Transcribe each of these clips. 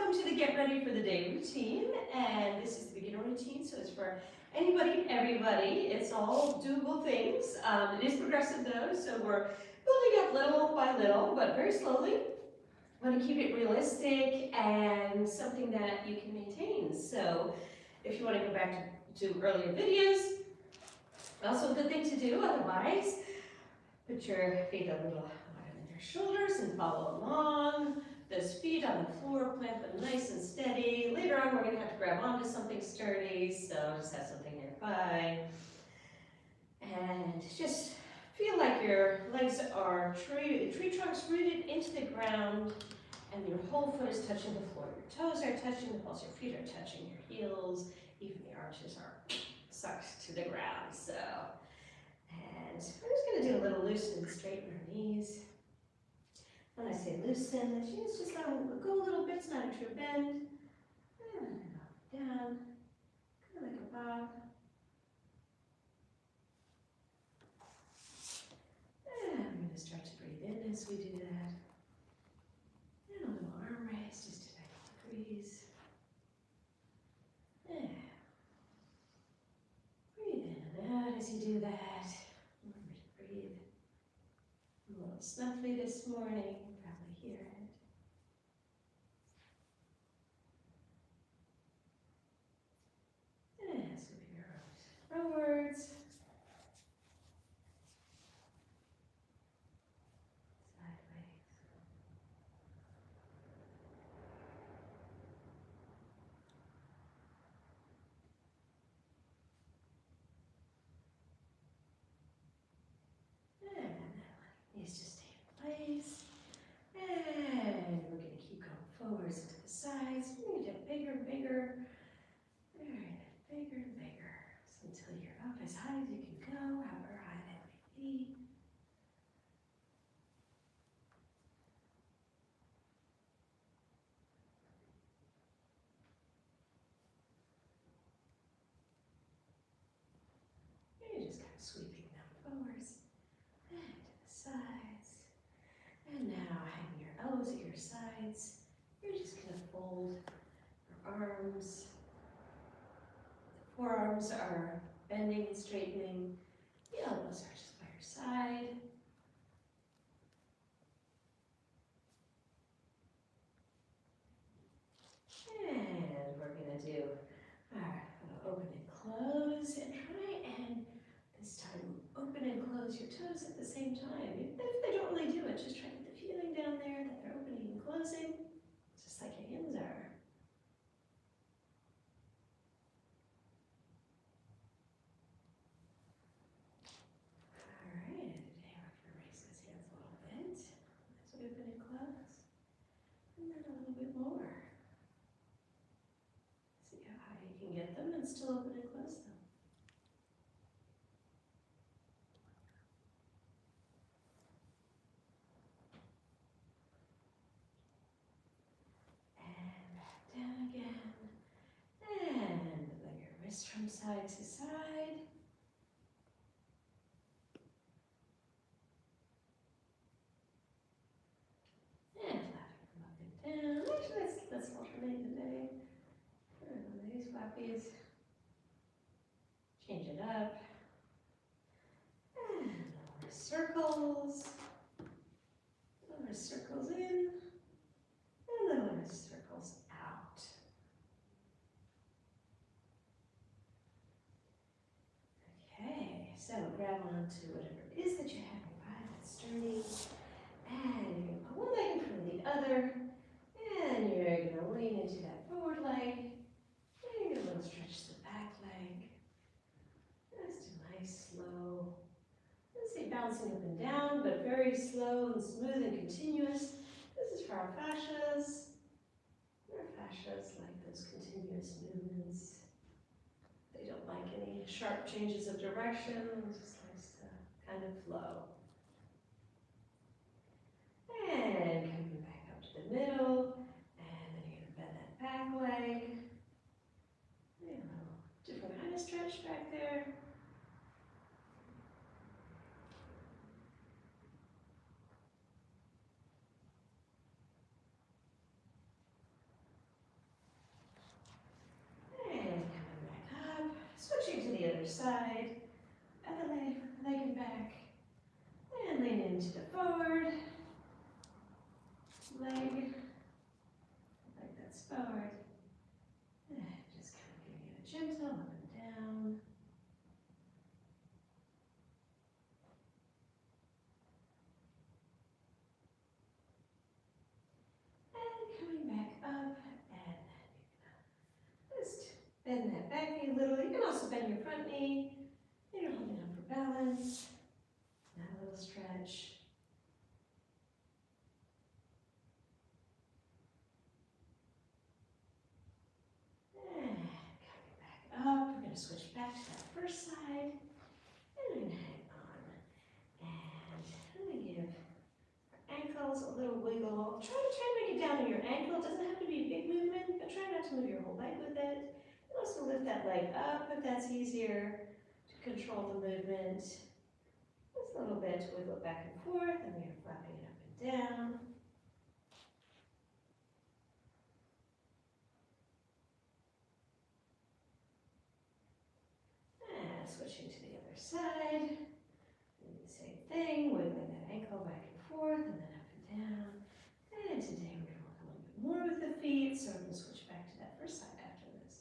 welcome to the Get Ready for the Day routine, and this is the beginner routine, so it's for anybody and everybody. It's all doable things. It is progressive though, so we're building up little by little, but very slowly. I want to keep it realistic and something that you can maintain. So if you want to go back to earlier videos, also a good thing to do. Otherwise, put your feet a little on your shoulders and follow along. Those feet on the floor, plant them nice and steady. Later on, we're going to have to grab onto something sturdy, so just have something nearby. And just feel like your legs are tree trunks rooted into the ground, and your whole foot is touching the floor. Your toes are touching the balls, your feet are touching your heels, even the arches are sucked to the ground. So, and I'm just going to do a little loosen and straighten our knees. When I say loosen, that means just let them go a little bit. It's not a true bend. And up, down, kind of like a bob. And I'm going to start to breathe in as we do that. And a little arm raise just to 90 degrees. And breathe in and out as you do that. Remember to breathe. I'm a little snuffly this morning. Probably hear it. And sweep your arms forwards. Sideways. And knees just stay in place. And we're going to keep going forwards and to the sides. We're going to get bigger and bigger. Very bigger and bigger. So until you're up as high as you can go, however high that may be. And you're just kind of sweeping them forwards and to the sides. And now hang your elbows at your sides. You're just going to fold your arms. The forearms are bending and straightening. The elbows are just by your side. And we're going to do our open and close, and try and this time open and close your toes at the same time. Even if they don't really do it, just try to get the feeling down there that they're opening and closing, just like your hands are. All right, and today we're going to raise those hands a little bit as we open and close, and then a little bit more. See how high you can get them and still open and close them. And back down again. And let your wrist from side to side. And flapping them up and down. Actually, let's alternate today. These flappies. Change it up. And lower circles. Lower circles in. And lower circles out. Okay, so grab onto whatever it is that you have nearby that's sturdy. And you're going to put one leg in front of the other. And you're going to lean into that forward leg. And you're going to stretch the back leg. Just a nice, slow, let's say bouncing up and down, but very slow and smooth and continuous. This is for our fascias. Our fascias like those continuous movements. They don't like any sharp changes of direction. It just likes to kind of flow. And coming back up to the middle. And then you're going to bend that back leg. You know, different kind of stretch back there. side. Other leg and back. And lean into the forward. Leg that's forward. And just kind of giving it a gentle up and down. And coming back up, and just bend that back knee a little. You can also bend your front knee. You're holding on for balance. Now a little stretch. And coming back up. We're going to switch back to that first side. And we're going to hang on. And I'm going to give ankles a little wiggle. Try to make it down to your ankle. It doesn't have to be a big movement, but try not to move your whole leg with it. And also lift that leg up if that's easier to control the movement. Just a little bit to wiggle back and forth, and we're flapping it up and down. And switching to the other side. And the same thing, wiggling that ankle back and forth, and then up and down. And today we're going to work a little bit more with the feet, so we're going to switch back to that first side after this.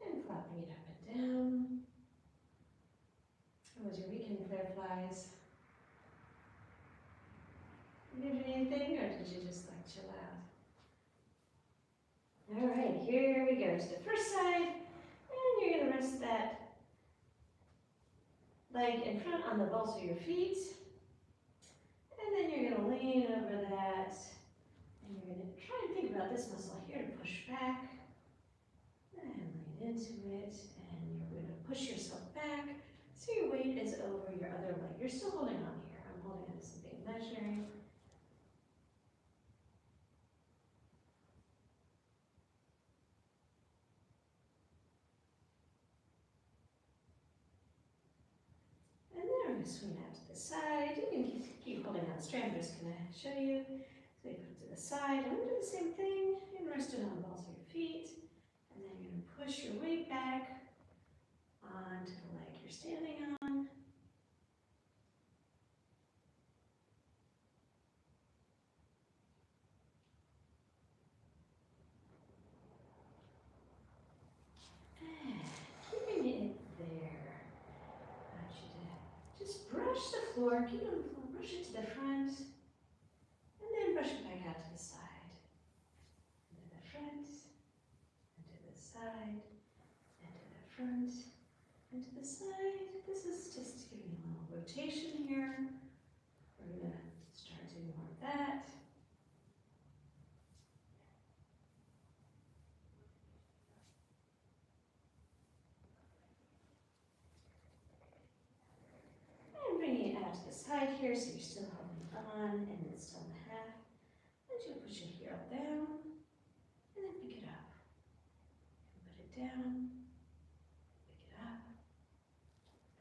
And flapping it up and down. How was your weekend, Fireflies? Did you do anything, or did you just like chill out? All right, here we go to the first side, and you're going to rest that leg in front on the balls of your feet, and then you're going to lean over that, and you're going to try and think about this muscle here to push back, and lean into it, and you're going to push yourself back, so your weight is over your other leg. You're still holding on here. I'm holding on to something measuring. And then we're going to swing out to the side. You can keep holding on the strand. I'm just going to show you. So you put it to the side. I'm going to do the same thing. You can rest it on the balls of your feet. And then you're going to push your weight back onto the leg you're standing on. Keeping it there. I want you to just brush the floor, keep it on the floor, brush it to the front, and then brush it back out to the side. And to the front, and to the side, and to the front, and to the side. This is just giving you a little rotation here. We're going to start doing more of that. Bringing it out to the side here, so you're still holding on, and it's still in half. And you'll push your heel down, and then pick it up. And put it down, pick it up,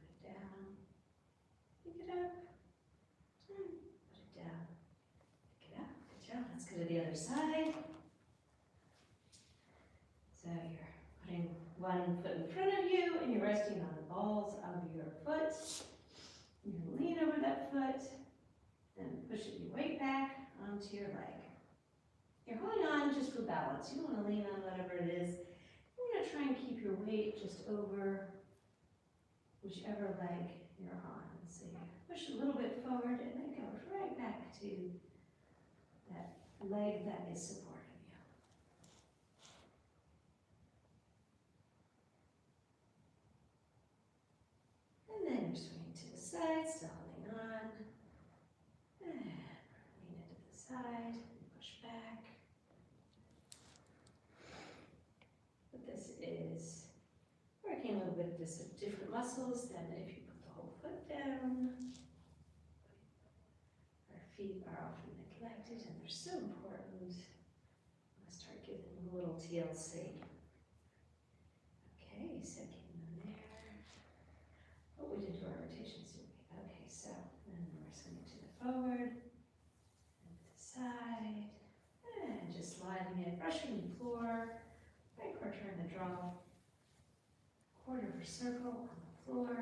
put it down, pick it up, and put it down, pick it up. Good job. Let's go to the other side. So you're putting one foot in front of you, and you're resting on the balls of your foot. You're going to lean over that foot, then push your weight back onto your leg. You're holding on just for balance. You don't want to lean on whatever it is. You're going to try and keep your weight just over whichever leg you're on. So you push a little bit forward, and then it goes right back to that leg that is supporting you. And then you're swinging to the side, still holding on. And lean into the side and push back. But this is working a little bit of different muscles than if you put the whole foot down. Our feet are often neglected, and they're so important. I'm going to start giving them a little TLC. Okay, so keeping them there. Oh, we did do our rotations, didn't we? Okay, so then we're swinging to the forward, and to the side, and just sliding it, brushing the floor, right where we're trying to draw quarter of a circle on the floor.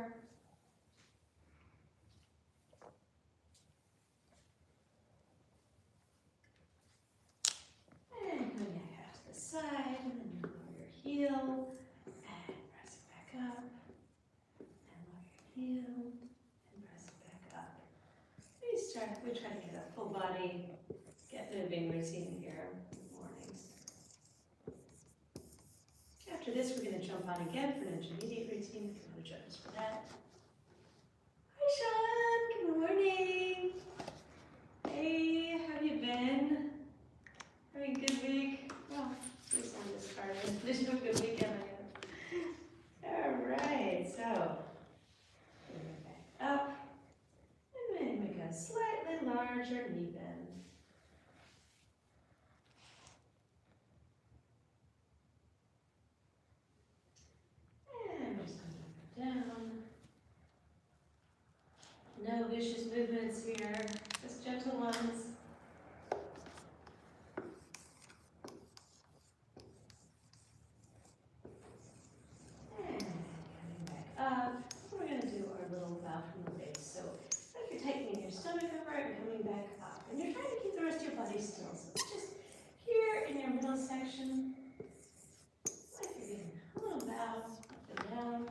And going back out to the side, and then you lower your heel, and press it back up, and lower your heel, and press it back up. We try to get a full body, get moving routine here in the mornings. After this, we're going to jump on again for an intermediate routine. If you want to join us for that. Hi, Sean. Good morning. Hey, how have you been? Having a good week? Well, at least on this part. Did you have a good weekend? All right, so bring it back up. And then make a slightly larger knee bend. And we're just going to go down. No vicious movements here, just gentle ones. And coming back up. We're going to do our little bow from the base. So like you're tightening your stomach over and coming back up. And you're trying to keep the rest of your body still. So it's just here in your middle section. Like you're getting a little bow up and down.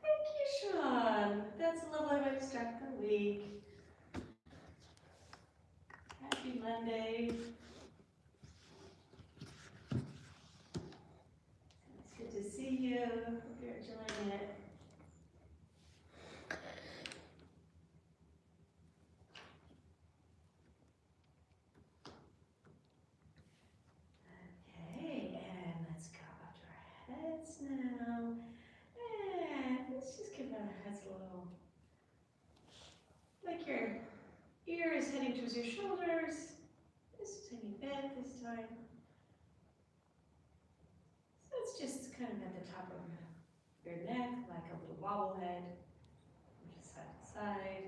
Thank you, Sean. That's a lovely way to start the week. Happy Monday. It's good to see you. Hope you're enjoying it. Okay, and let's go up to our heads now. And let's just give our heads a little, like your ear is heading towards your shoulders. Just tiny bend this time. So it's just kind of at the top of your neck, like a little bobblehead. Just side to side.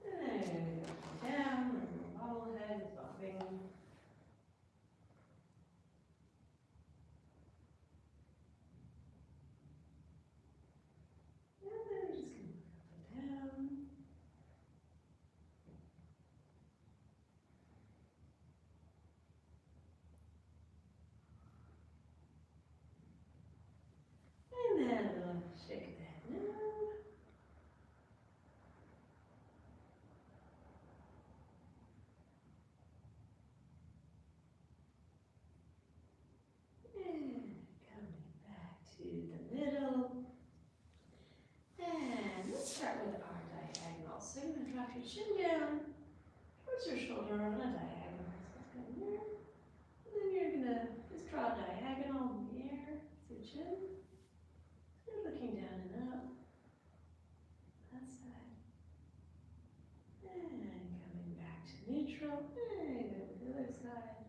And go down, like a little bobblehead, bobbing. And then we're just going to look up and down. And then a little shake of the head now. And coming back to the middle. And let's start with our diagonal. So you're going to drop your chin down towards your shoulder on a diagonal. So it's going here. And then you're going to just draw a diagonal in the air with your chin. You're looking down and up. That side. And coming back to neutral. And go to the other side.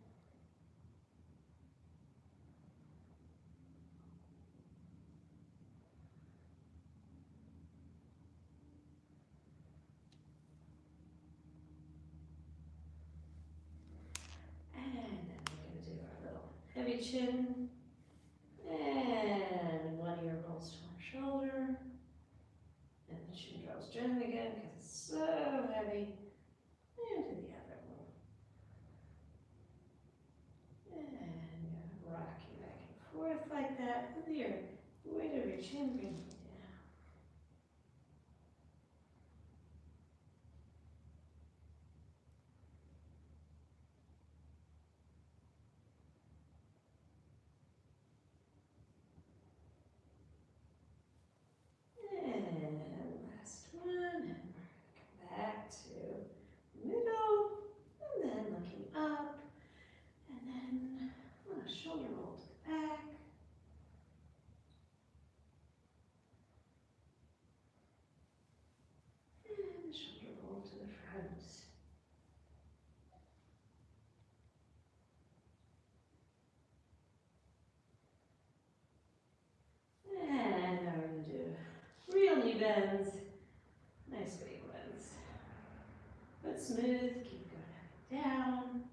And then we're going to do our little heavy chin. And one ear rolls to one shoulder. And the chin draws gently again because it's so heavy. And to the other one. And you're rocking back and forth like that with your weight of your chin bringing it down. And last one. And we're going to come back to middle. And then looking up. And then shoulder roll to the back. And shoulder roll to the front. And now we're going to do real knee bends. Nice big ones. But smooth, keep going up and down.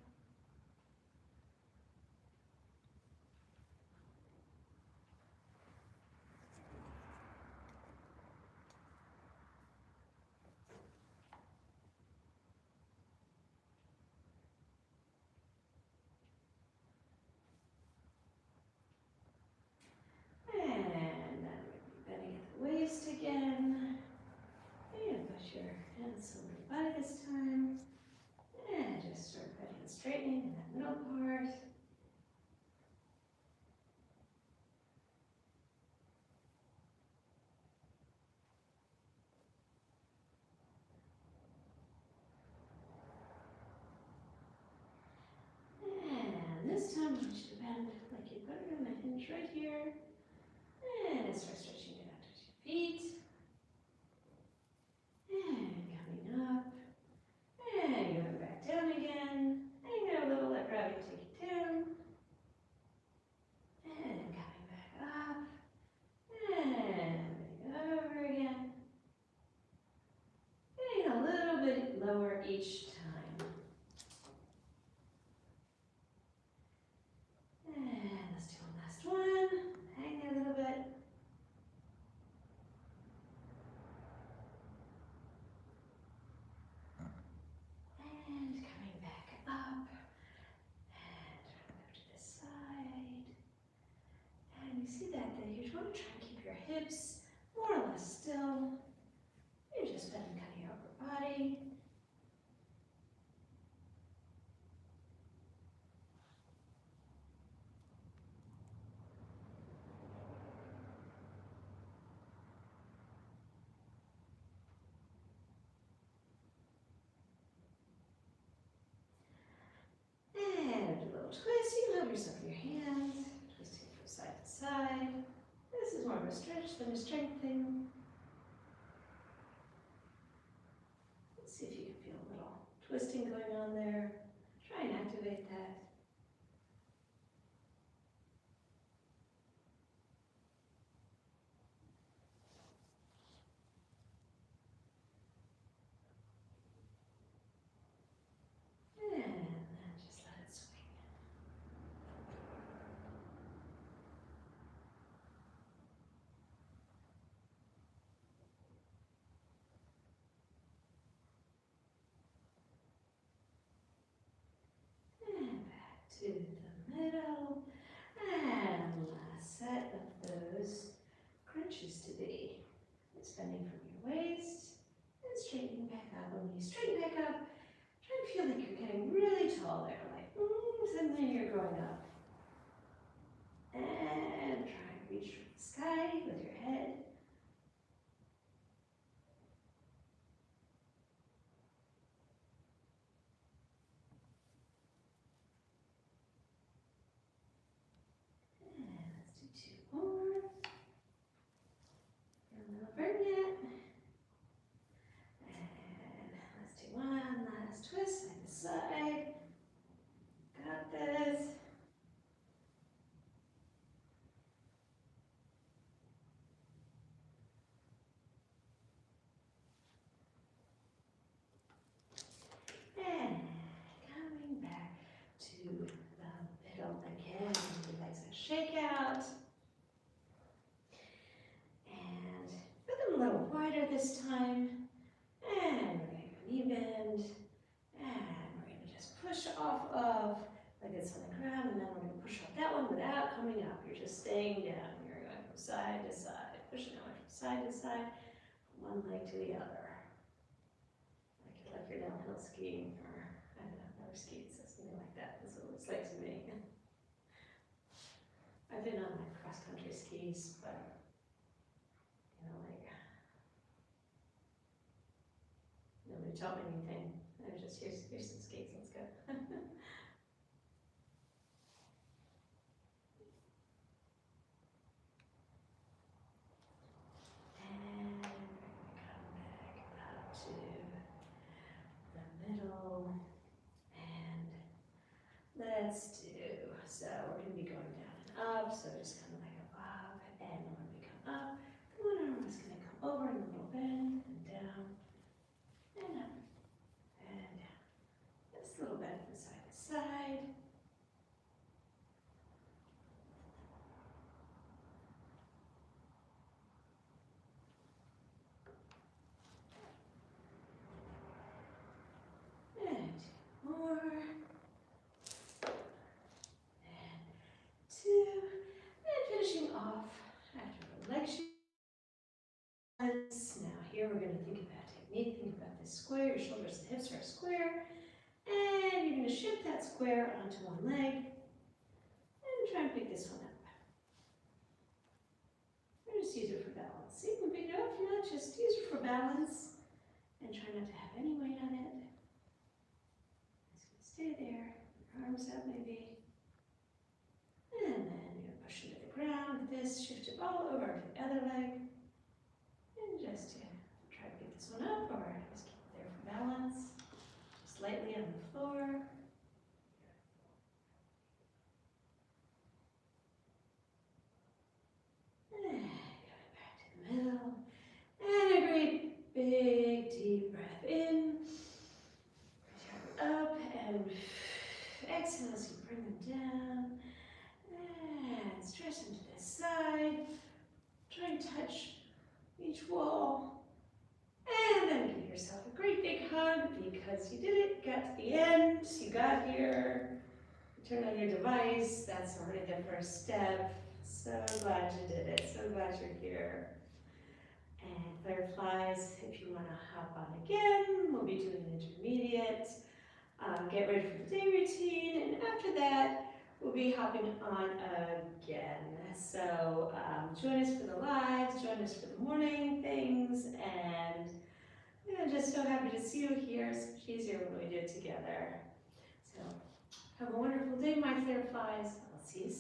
again. And push your hands over the body this time. And just start right hand straightening in that middle part. And this time I want you to bend like you put it on the hinge right here. And start stretching it out towards your feet. And coming up. And going back down again. And you're going to let gravity take you down. And coming back up. And over again. Getting a little bit lower each time. And let's do one last one. Hang there a little bit. And coming back up. And go to this side. And you see that you want to try and keep your hips more or less still. You're just bending kind of your upper body. And a little twist. You can have yourself in your hands. Twisting from side to side. This is more of a stretch than a strength thing. Let's see if you can feel a little twisting going on there. Try and activate that. And then just let it swing. And back to the middle. And last set of those crunches to be. It's bending from your waist and straightening back up. And when you straighten back up, try and feel like you're getting really tall there. Like, suddenly you're going up. And try and reach for the sky with your head. And let's do two more. A little burn yet. And let's do one last twist side to side. Got this. And coming back to the middle again. The legs that shake out. And put them a little wider this time. And we're going to go knee bend. And we're going to just push off of like it's on the ground. And then we're going to push off that one without coming up. You're just staying down. You're going from side to side. Pushing away from side to side. One leg to the other. Like you're downhill skiing, or I don't know, never skied, so something like that. That's what it looks like to me. I've been on like cross-country skis, but like nobody taught me anything. I was just here's some skates, let's go. And come back up to the middle, and let's do, so we're going to be going down and up, so just kind of like up, and when we come up, the one arm is going to come over in a little bend, and down, and up, and down. Just a little bend from side to side. And two more. nice square. Your shoulders and hips are square. And you're going to shift that square onto one leg. And try and pick this one up. Or just use it for balance. You can pick it up if you want, just use it for balance. And try not to have any weight on it. Just gonna stay there, your arms up maybe. And then you're gonna push into the ground with this, shift it all over to the other leg. And just try to pick this one up or just keep it there for balance. Just lightly on the floor. And coming back to the middle. And a great big deep breath in. Up and exhale as you bring them down. And stretch them to the side. Try and touch each wall. And then give yourself a great big hug because you did it, got to the end, you got here. You turned on your device, that's already the first step. So glad you did it, so glad you're here. And butterflies, if you want to hop on again, we'll be doing an intermediate. Get ready for the day routine, and after that, we'll be hopping on again. So join us for the lives, join us for the morning things, and just so happy to see you here. It's much easier when we do it together. So have a wonderful day, my Flare Flies. I'll see you soon.